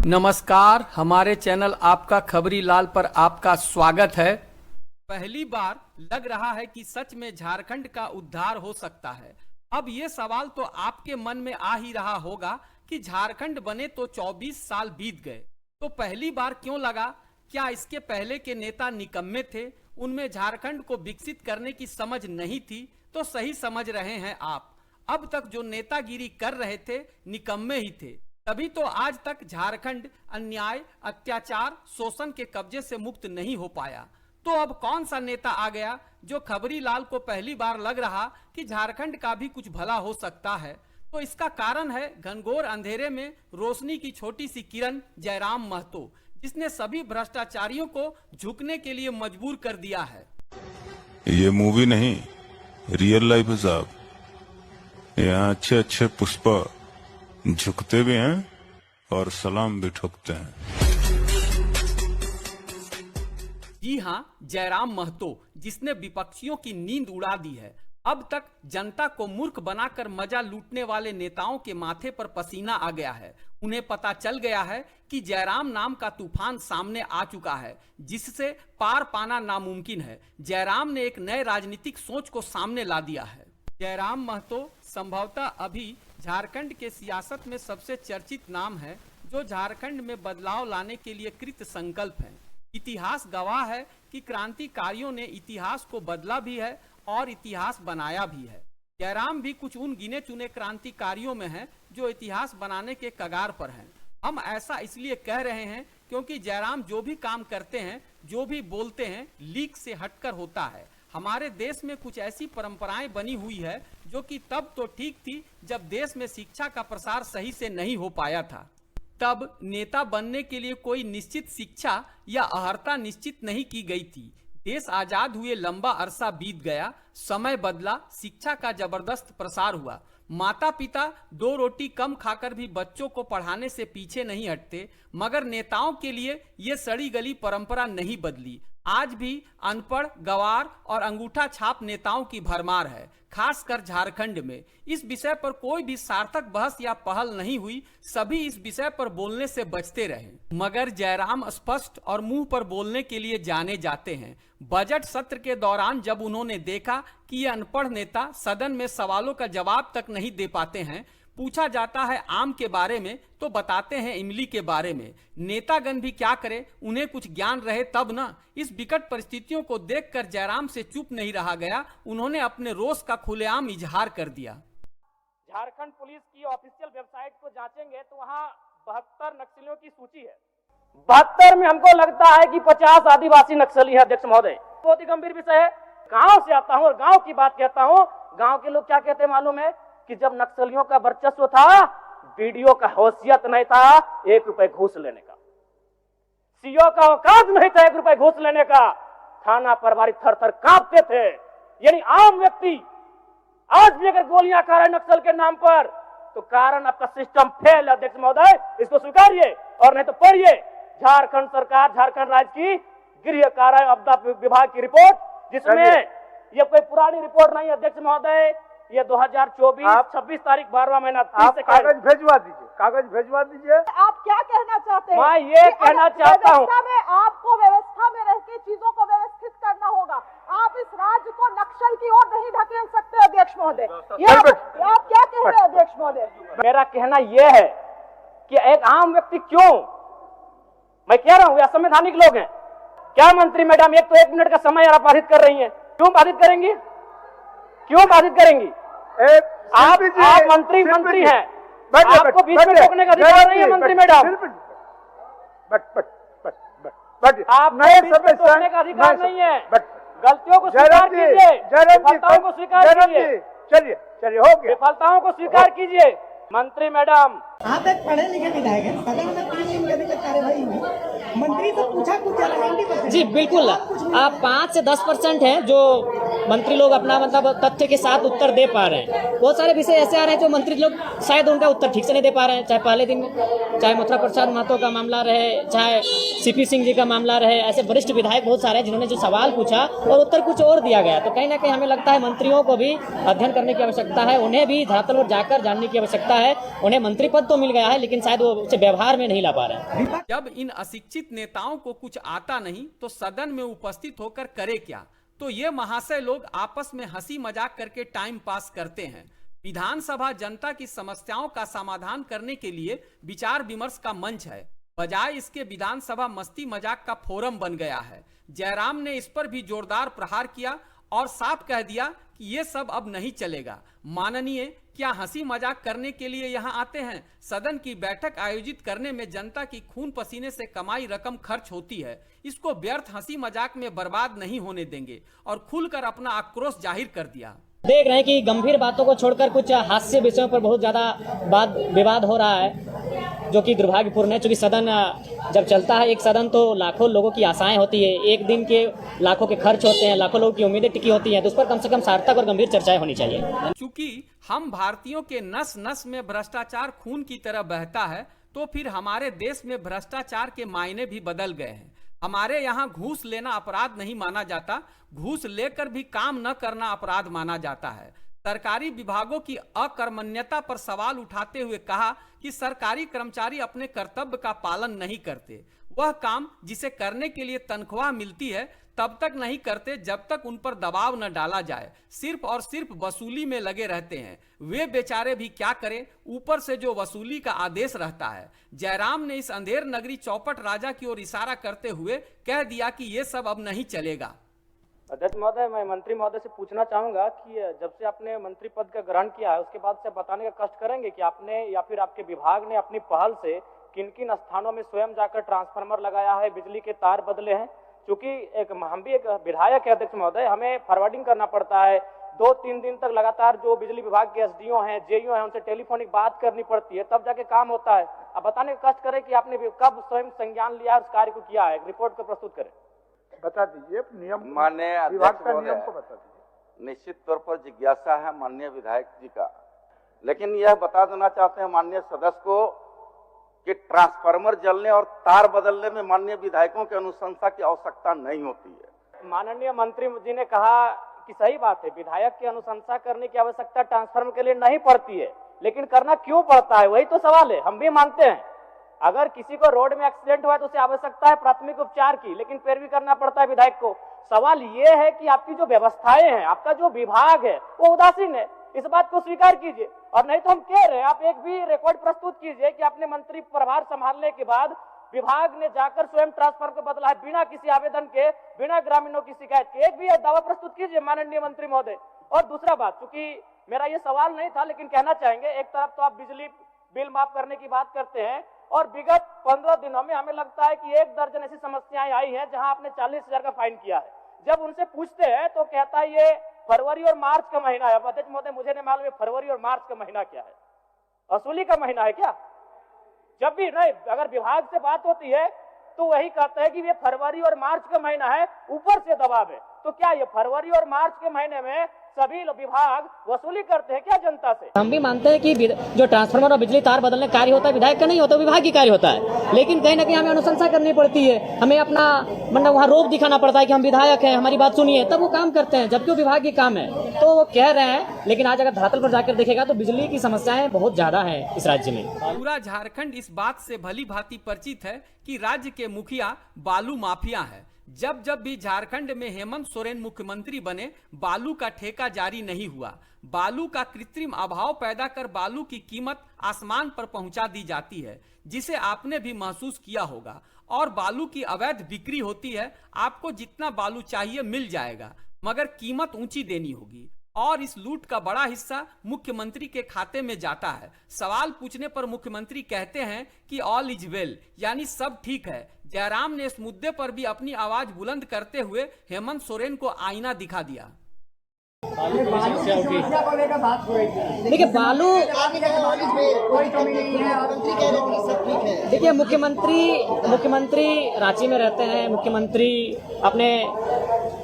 नमस्कार, हमारे चैनल आपका खबरी लाल पर आपका स्वागत है। पहली बार लग रहा है कि सच में झारखंड का उद्धार हो सकता है। अब ये सवाल तो आपके मन में आ ही रहा होगा कि झारखंड बने तो 24 साल बीत गए, तो पहली बार क्यों लगा? क्या इसके पहले के नेता निकम्मे थे? उनमें झारखंड को विकसित करने की समझ नहीं थी? तो सही समझ रहे हैं आप। अब तक जो नेतागिरी कर रहे थे निकम्मे ही थे, तभी तो आज तक झारखंड अन्याय, अत्याचार, शोषण के कब्जे से मुक्त नहीं हो पाया। तो अब कौन सा नेता आ गया जो खबरी लाल को पहली बार लग रहा कि झारखंड का भी कुछ भला हो सकता है? तो इसका कारण है घनघोर अंधेरे में रोशनी की छोटी सी किरण जयराम महतो, जिसने सभी भ्रष्टाचारियों को झुकने के लिए मजबूर कर दिया है। ये मूवी नहीं, रियल लाइफ है साहब। यहाँ अच्छे अच्छे पुष्पा झुकते भी हैं और सलाम भी ठुकते हैं। जी हाँ, जयराम महतो, जिसने विपक्षियों की नींद उड़ा दी है। अब तक जनता को मूर्ख बनाकर मजा लूटने वाले नेताओं के माथे पर पसीना आ गया है। उन्हें पता चल गया है कि जयराम नाम का तूफान सामने आ चुका है, जिससे पार पाना नामुमकिन है। जयराम ने एक नए राजनीतिक सोच को सामने ला दिया है। जयराम महतो संभवतः अभी झारखंड के सियासत में सबसे चर्चित नाम है, जो झारखंड में बदलाव लाने के लिए कृत संकल्प है। इतिहास गवाह है कि क्रांतिकारियों ने इतिहास को बदला भी है और इतिहास बनाया भी है। जयराम भी कुछ उन गिने चुने क्रांतिकारियों में हैं जो इतिहास बनाने के कगार पर हैं। हम ऐसा इसलिए कह रहे हैं क्योंकि जयराम जो भी काम करते हैं, जो भी बोलते हैं, लीक से हटकर होता है। हमारे देश में कुछ ऐसी परंपराएं बनी हुई है जो कि तब तो ठीक थी जब देश में शिक्षा का प्रसार सही से नहीं हो पाया था। तब नेता बनने के लिए कोई निश्चित शिक्षा या अर्हता निश्चित नहीं की गई थी। देश आजाद हुए लंबा अरसा बीत गया, समय बदला, शिक्षा का जबरदस्त प्रसार हुआ। माता पिता 2 रोटी कम खाकर भी बच्चों को पढ़ाने से पीछे नहीं हटते, मगर नेताओं के लिए ये सड़ी गली परंपरा नहीं बदली। आज भी अनपढ़, गवार और अंगूठा छाप नेताओं की भरमार है, खासकर झारखंड में। इस विषय पर कोई भी सार्थक बहस या पहल नहीं हुई, सभी इस विषय पर बोलने से बचते रहे। मगर जयराम स्पष्ट और मुंह पर बोलने के लिए जाने जाते हैं। बजट सत्र के दौरान जब उन्होंने देखा कि ये अनपढ़ नेता सदन में सवालों का जवाब तक नहीं दे पाते हैं, पूछा जाता है आम के बारे में तो बताते हैं इमली के बारे में। नेतागण भी क्या करे, उन्हें कुछ ज्ञान रहे तब ना। इस विकट परिस्थितियों को देखकर जयराम से चुप नहीं रहा गया, उन्होंने अपने रोष का खुलेआम इजहार कर दिया। झारखंड पुलिस की ऑफिशियल वेबसाइट को जांचेंगे तो वहां 72 नक्सलियों की सूची है। 72 में हमको लगता है कि 50 आदिवासी नक्सली है। अध्यक्ष महोदय, बहुत ही गंभीर विषय है। गांव से आता हूं और गांव की बात कहता हूं। गांव के लोग क्या कहते हैं मालूम है कि जब नक्सलियों का वर्चस्व था, वीडियो का हैसियत नहीं था 1 रुपए घूस लेने का, सीओ का औकात नहीं था 1 रुपए घूस लेने का। थाना प्रभारी थर थर कांपते थे। यानी आम व्यक्ति आज भी अगर गोलियां खा रहे नक्सल के नाम पर, तो कारण आपका सिस्टम फेल है। अध्यक्ष महोदय, इसको स्वीकारिए और नहीं तो पढ़िए झारखंड सरकार, झारखंड राज्य की गृह कार्य आपदा विभाग की रिपोर्ट, जिसमें ये कोई पुरानी रिपोर्ट नहीं है। अध्यक्ष महोदय, ये 2024 26 तारीख 12वां महीना। आप कागज भेजवा दीजिए, कागज भेजवा दीजिए। आप क्या कहना चाहते हैं? मैं ये कहना चाहता हूँ, आपको व्यवस्था में रह के चीजों को व्यवस्थित करना होगा। आप इस राज्य को नक्सल की ओर नहीं ढकेल सकते। अध्यक्ष महोदय, ये आप क्या कह रहे हैं? अध्यक्ष महोदय, मेरा कहना यह है कि एक आम व्यक्ति क्यों, मैं कह रहा हूँ या संवैधानिक लोग हैं क्या? मंत्री मैडम एक तो 1 मिनट का समय आप बाधित कर रही हैं। क्यों बाधित करेंगी? क्यों बाधित करेंगी? आप मंत्री हैं, आपको बीच में रोकने का अधिकार नहीं है। मंत्री मैडम, आपको बीच में रोकने का अधिकार नहीं है। गलतियों को स्वीकार कीजिए, विफलताओं को स्वीकार कीजिए। चलिए हो गया, विफलताओं को स्वीकार कीजिए। मंत्री मैडम, आप एक पढ़े लिखे विधायक हैं, सदन में 3 दिन गति की कार्यवाही हुई, मंत्री से पूछा कुछ ज़्यादा जी बिल्कुल। आप 5 से 10% हैं जो मंत्री लोग अपना मतलब तथ्य के साथ उत्तर दे पा रहे हैं। बहुत सारे विषय ऐसे आ रहे हैं जो मंत्री लोग शायद उनका उत्तर ठीक से नहीं दे पा रहे हैं, चाहे पहले दिन में, चाहे मथुरा प्रसाद महतो का मामला रहे, चाहे सीपी सिंह जी का मामला रहे। ऐसे वरिष्ठ विधायक बहुत सारे हैं जिन्होंने जो सवाल पूछा और उत्तर कुछ और दिया गया। तो कहीं ना कहीं हमें लगता है मंत्रियों को भी अध्ययन करने की आवश्यकता है, उन्हें भी धरातल पर जाकर जानने की आवश्यकता है। उन्हें मंत्री पद मकसद तो मिल गया है, लेकिन शायद वो उसे व्यवहार में नहीं ला पा रहे हैं। जब इन अशिक्षित नेताओं को कुछ आता नहीं तो सदन में उपस्थित होकर करे क्या? तो ये महाशय लोग आपस में हंसी मजाक करके टाइम पास करते हैं। विधानसभा जनता की समस्याओं का समाधान करने के लिए विचार विमर्श का मंच है, बजाय इसके विधानसभा मस्ती मजाक का फोरम बन गया है। जयराम ने इस पर भी जोरदार प्रहार किया और साफ कह दिया कि ये सब अब नहीं चलेगा। माननीय, क्या हंसी मजाक करने के लिए यहाँ आते हैं? सदन की बैठक आयोजित करने में जनता की खून पसीने से कमाई रकम खर्च होती है, इसको व्यर्थ हंसी मजाक में बर्बाद नहीं होने देंगे और खुलकर अपना आक्रोश जाहिर कर दिया। देख रहे हैं कि गंभीर बातों को छोड़कर कुछ हास्य विषयों पर बहुत ज्यादा विवाद हो रहा है, जो कि दुर्भाग्यपूर्ण है। क्योंकि सदन जब चलता है, एक सदन तो लाखों लोगों की आशाएं होती है, एक दिन के लाखों के खर्च होते हैं, लाखों लोगों की उम्मीदें टिकी होती हैं, तो उस पर कम से कम सार्थक और गंभीर चर्चाएं होनी चाहिए। चूंकि हम भारतीयों के नस नस में भ्रष्टाचार खून की तरह बहता है, तो फिर हमारे देश में भ्रष्टाचार के मायने भी बदल गए हैं। हमारे यहाँ घूस लेना अपराध नहीं माना जाता, घूस लेकर भी काम न करना अपराध माना जाता है। सरकारी विभागों की अकर्मण्यता पर सवाल उठाते हुए कहा कि सरकारी कर्मचारी अपने कर्तव्य का पालन नहीं करते। वह काम जिसे करने के लिए तनख्वाह मिलती है तब तक नहीं करते जब तक उन पर दबाव न डाला जाए, सिर्फ और सिर्फ वसूली में लगे रहते हैं। वे बेचारे भी क्या करें, ऊपर से जो वसूली का आदेश रहता है। जयराम ने इस अंधेर नगरी चौपट राजा की ओर इशारा करते हुए कह दिया कि ये सब अब नहीं चलेगा। अध्यक्ष महोदय, मैं मंत्री महोदय से पूछना चाहूंगा कि जब से आपने मंत्री पद का ग्रहण किया है, उसके बाद से बताने का कष्ट करेंगे कि आपने या फिर आपके विभाग ने अपनी पहल से किन किन स्थानों में स्वयं जाकर ट्रांसफार्मर लगाया है, बिजली के तार बदले हैं? क्योंकि हम भी एक विधायक है अध्यक्ष महोदय, हमें फॉरवर्डिंग करना पड़ता है। 2-3 दिन तक लगातार जो बिजली विभाग के एसडीओ हैं, जेईओ हैं, उनसे टेलीफोनिक बात करनी पड़ती है, तब जाके काम होता है। अब बताने का कष्ट करें कि आपने कब स्वयं संज्ञान लिया, उस कार्य को किया है, रिपोर्ट को प्रस्तुत करें। बता दीजिए नियम, माननीय विभाग का नियम को बता दीजिए। निश्चित तौर पर जिज्ञासा है माननीय विधायक जी का, लेकिन यह बता देना चाहते हैं माननीय सदस्य को कि ट्रांसफार्मर जलने और तार बदलने में माननीय विधायकों की अनुशंसा की आवश्यकता नहीं होती है। माननीय मंत्री जी ने कहा कि सही बात है, विधायक की अनुशंसा करने की आवश्यकता ट्रांसफार्मर के लिए नहीं पड़ती है, लेकिन करना क्यों पड़ता है, वही तो सवाल है। हम भी मानते हैं अगर किसी को रोड में एक्सीडेंट हुआ है तो उसे आवश्यकता है प्राथमिक उपचार की, लेकिन फिर भी करना पड़ता है विधायक को। सवाल ये है कि आपकी जो व्यवस्थाएं हैं, आपका जो विभाग है, वो उदासीन है। इस बात को स्वीकार कीजिए, और नहीं तो हम कह रहे हैं आप एक भी रिकॉर्ड प्रस्तुत कीजिए कि आपने मंत्री प्रभार संभालने के बाद विभाग ने जाकर स्वयं ट्रांसफर को बदला है, बिना किसी आवेदन के, बिना ग्रामीणों की शिकायत के। एक भी दावा प्रस्तुत कीजिए माननीय मंत्री महोदय। और दूसरा बात, चूंकि मेरा ये सवाल नहीं था लेकिन कहना चाहेंगे, एक तरफ तो आप बिजली बिल माफ करने की बात करते हैं, और विगत 15 दिनों में हमें लगता है कि 1 दर्जन ऐसी समस्याएं आई हैं जहां आपने 40,000 का फाइन किया है। जब उनसे पूछते हैं तो कहता है ये फरवरी और मार्च का महीना है। अध्यक्ष महोदय, मुझे नहीं मालूम फरवरी और मार्च का महीना क्या है, वसूली का महीना है क्या? जब भी नहीं, अगर विभाग से बात होती है तो वही कहता है कि ये फरवरी और मार्च का महीना है, ऊपर से दबाव है। तो क्या ये फरवरी और मार्च के महीने में सभी विभाग वसूली करते हैं क्या जनता से? हम भी मानते हैं कि जो ट्रांसफार्मर और बिजली तार बदलने कार्य होता है विधायक का नहीं होता, विभाग की कार्य होता है, लेकिन कहीं ना कहीं हमें अनुशंसा करनी पड़ती है। हमें अपना मतलब वहाँ रोब दिखाना पड़ता है कि हम विधायक हैं, हमारी बात सुनिए, तब वो काम करते हैं, जबकि वो विभाग की काम है। तो वो कह रहे हैं, लेकिन आज अगर धरातल पर जाकर देखेगा तो बिजली की समस्याएं बहुत ज्यादा है इस राज्य में। पूरा झारखंड इस बात से भली भांति परिचित है कि राज्य के मुखिया बालू माफिया है। जब जब भी झारखंड में हेमंत सोरेन मुख्यमंत्री बने, बालू का ठेका जारी नहीं हुआ। बालू का कृत्रिम अभाव पैदा कर बालू की कीमत आसमान पर पहुंचा दी जाती है, जिसे आपने भी महसूस किया होगा। और बालू की अवैध बिक्री होती है, आपको जितना बालू चाहिए मिल जाएगा, मगर कीमत ऊंची देनी होगी। और इस लूट का बड़ा हिस्सा मुख्यमंत्री के खाते में जाता है। सवाल पूछने पर मुख्यमंत्री कहते हैं कि ऑल इज वेल, यानी सब ठीक है। जयराम ने इस मुद्दे पर भी अपनी आवाज बुलंद करते हुए हेमंत सोरेन को आईना दिखा दिया। देखिए बालू, देखिए मुख्यमंत्री रांची में रहते हैं, मुख्यमंत्री अपने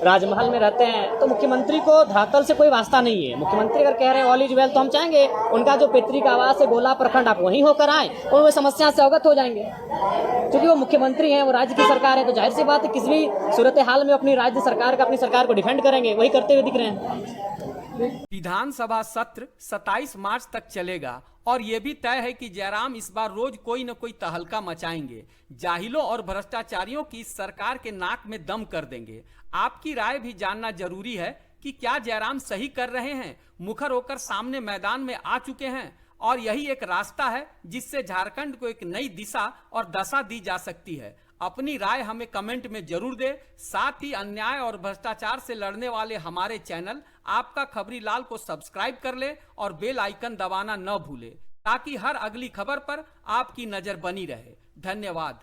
राजमहल में रहते हैं, तो मुख्यमंत्री को धरातल से कोई वास्ता नहीं है। मुख्यमंत्री अगर कह रहे हैं ऑल इज वेल, तो हम चाहेंगे उनका जो पैतृक आवास है गोला प्रखंड, आप वहीं होकर आए और वो समस्या से अवगत हो जाएंगे। क्योंकि वो मुख्यमंत्री हैं, वो राज्य की सरकार है, तो जाहिर सी बात है किसी भी सूरत हाल में अपनी राज्य सरकार का, अपनी सरकार को डिफेंड करेंगे, वही करते हुए दिख रहे हैं। विधानसभा सत्र 27 मार्च तक चलेगा और ये भी तय है कि जयराम इस बार रोज कोई न कोई तहलका मचाएंगे, जाहिलों और भ्रष्टाचारियों की सरकार के नाक में दम कर देंगे। आपकी राय भी जानना जरूरी है कि क्या जयराम सही कर रहे हैं, मुखर होकर सामने मैदान में आ चुके हैं और यही एक रास्ता है जिससे झारखंड को एक नई दिशा और दशा दी जा सकती है। अपनी राय हमें कमेंट में जरूर दे। साथ ही अन्याय और भ्रष्टाचार से लड़ने वाले हमारे चैनल आपका खबरी लाल को सब्सक्राइब कर ले और बेल आइकन दबाना न भूले ताकि हर अगली खबर पर आपकी नजर बनी रहे। धन्यवाद।